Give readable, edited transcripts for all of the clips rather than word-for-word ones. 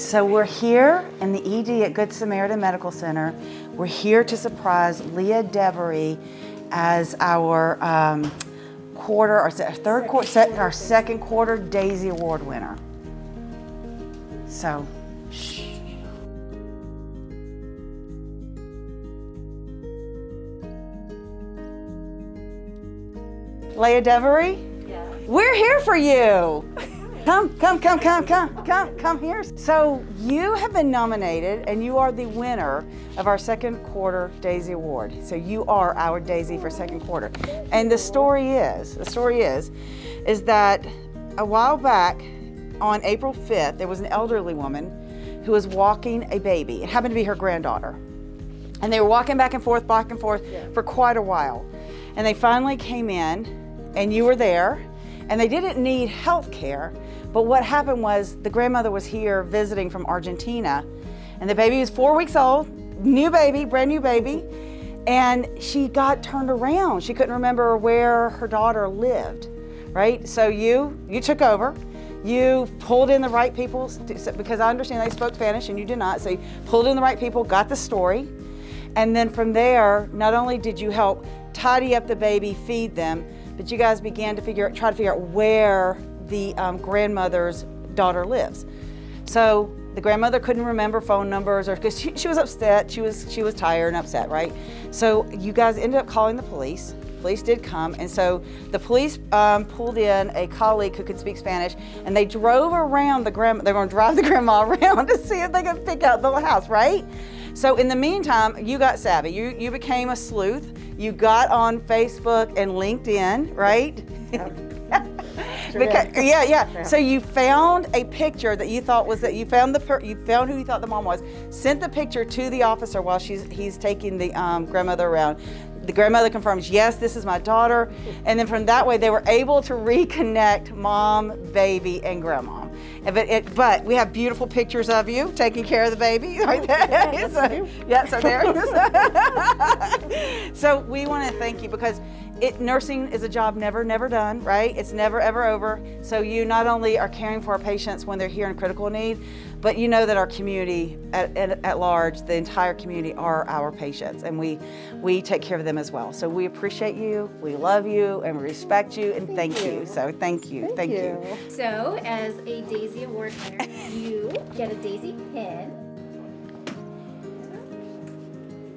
So we're here in the ED at Good Samaritan Medical Center. We're here to surprise Leah Devery as our our second quarter Daisy Award winner. So, shh. Leah Devery? Yeah. We're here for you. Come here. So you have been nominated and you are the winner of our second quarter Daisy Award. So you are our Daisy for second quarter. And the story is that a while back on April 5th, there was an elderly woman who was walking a baby. It happened to be her granddaughter. And they were walking back and forth for quite a while. And they finally came in and you were there. And they didn't need health care, but what happened was the grandmother was here visiting from Argentina, and the baby was 4 weeks old, new baby, brand new baby, and she got turned around. She couldn't remember where her daughter lived, right? So you took over. You pulled in the right people, because I understand they spoke Spanish and you did not, so you pulled in the right people, got the story, and then from there, not only did you help tidy up the baby, feed them, but you guys began to try to figure out where the grandmother's daughter lives. So the grandmother couldn't remember phone numbers, or because she was upset, she was tired and upset, right? So you guys ended up calling the police. Police did come, and so the police pulled in a colleague who could speak Spanish, and they drove around the grandma. They're going to drive the grandma around to see if they could pick out the house, right? So in the meantime, you got savvy. You became a sleuth. You got on Facebook and LinkedIn, right? So you found a picture that you thought was you found who you thought the mom was. Sent the picture to the officer while he's taking the grandmother around. The grandmother confirms, yes, this is my daughter. And then from that way, they were able to reconnect mom, baby, and grandma. But we have beautiful pictures of you taking care of the baby right there. So there it is. So we want to thank you because nursing is a job never done, right? It's never, ever over. So you not only are caring for our patients when they're here in critical need, but you know that our community at large, the entire community are our patients, and we take care of them as well. So we appreciate you, we love you, and we respect you, and thank you. So thank you. So as a Daisy Award winner, you get a Daisy pin.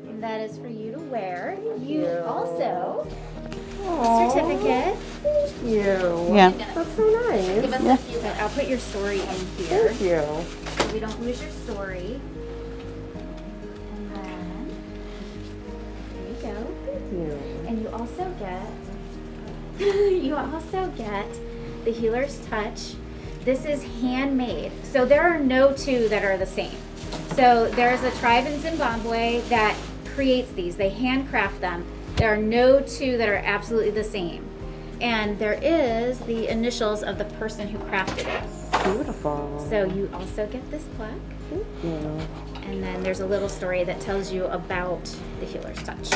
And that is for you to wear. You also a certificate. Thank you. Yeah. That's so nice. Give us a few. I'll put your story in here. Thank you. So we don't lose your story. And then there you go. Thank you. And you also get the Healer's Touch. This is handmade. So there are no two that are the same. So there's a tribe in Zimbabwe that creates these. They handcraft them. There are no two that are absolutely the same. And there is the initials of the person who crafted it. Beautiful. So you also get this plaque. Thank you. And then there's a little story that tells you about the Healer's Touch.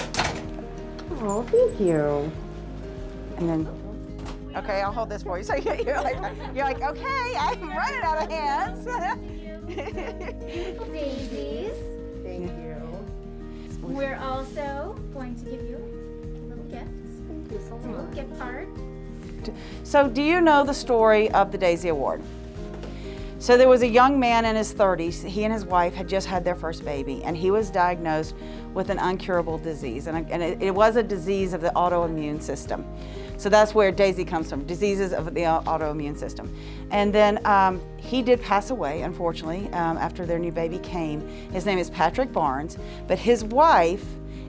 Oh, thank you. And then, okay, I'll hold this for you. So you're like, okay, I'm running out of hands. Daisies. Thank you. We're also going to give you a little gift. Thank you so It's a little much. gift card. So do you know the story of the Daisy Award? So there was a young man in his 30s. He and his wife had just had their first baby, and he was diagnosed with an incurable disease. And it was a disease of the autoimmune system. So that's where Daisy comes from, diseases of the autoimmune system. And then he did pass away, unfortunately, after their new baby came. His name is Patrick Barnes, but his wife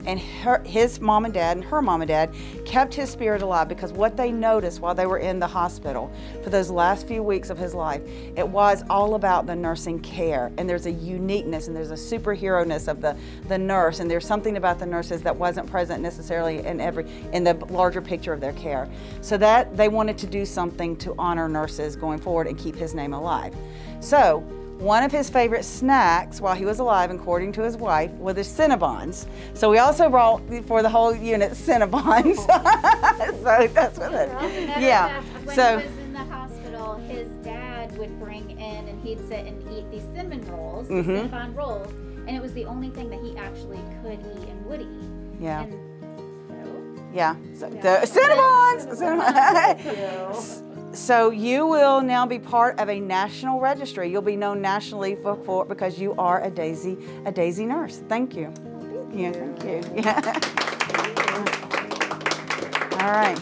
and his mom and dad and her mom and dad kept his spirit alive, because what they noticed while they were in the hospital for those last few weeks of his life, it was all about the nursing care. And there's a uniqueness and there's a superhero-ness of the nurse, and there's something about the nurses that wasn't present necessarily in the larger picture of their care. So that they wanted to do something to honor nurses going forward and keep his name alive. So one of his favorite snacks while he was alive, according to his wife, were the Cinnabons. So we also brought for the whole unit Cinnabons. So that's what it is. When he was in the hospital, his dad would bring in, and he'd sit and eat these cinnamon rolls, the Mhm. Cinnabon rolls, and it was the only thing that he actually could eat and would eat. Yeah. And Yeah. So, the Cinnabons! Thank you. So you will now be part of a national registry. You'll be known nationally for because you are a Daisy nurse. Thank you. Thank Yeah, you. thank you. Yeah. All right.